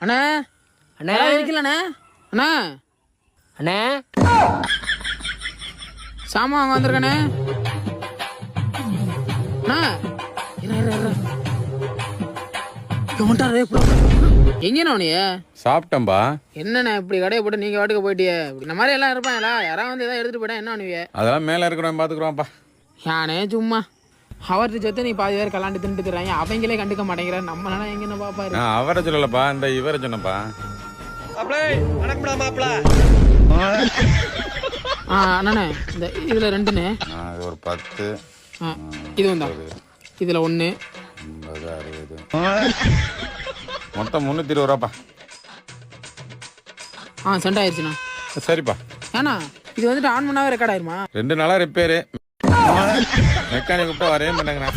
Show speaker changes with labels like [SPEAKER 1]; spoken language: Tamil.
[SPEAKER 1] அண்ணா அண்ணா இருக்கலண்ணே அண்ணா அண்ணே சாமான் வாங்க வந்திருக்கண்ணே அண்ணா எங்கண்ணா நீ
[SPEAKER 2] சாப்பிட்டம்பா.
[SPEAKER 1] என்னண்ணா இப்படி கடையை போட்டு நீங்க வாட்டுக்கு போயிட்டியே? இந்த மாதிரி எல்லாம் இருப்பாங்களா? யாராவது வந்து ஏதாவது எடுத்துட்டு போயிட்டா என்ன பண்ணுவீங்க?
[SPEAKER 2] அதெல்லாம் மேல இருக்கிறவன் பாத்துக்கிறோம்ப்பா.
[SPEAKER 1] யானே சும்மா அவர்கிட்ட சேர்த்து நீ பாதி பேர் கலாண்டு தின்னுட்டுறாங்க, அவங்களே கண்டுக்க மாட்டேங்கிற. நம்மளால எங்க என்ன பாப்பாரு?
[SPEAKER 2] அவரை சொல்லலப்பா, இந்த இவரை சொன்னப்பா.
[SPEAKER 1] அண்ணே இந்த இதுல ரெண்டுண்ணே,
[SPEAKER 2] ஒரு 10
[SPEAKER 1] இது வந்தா இதுல 1
[SPEAKER 2] 50 60 மொத்தம் 320 ரூபாப்பா.
[SPEAKER 1] சென்ட் ஆயிடுச்சுண்ணா.
[SPEAKER 2] சரிப்பா.
[SPEAKER 1] ஏண்ணா இது வந்துட்டு ஆன் பண்ணாவே ரெக்கார்ட் ஆயிருமா?
[SPEAKER 2] 2 நாளா ரிப்பேரு, மெக்கானிக் கூப்பிட்டா வரவே மாட்டேங்கிறேன்.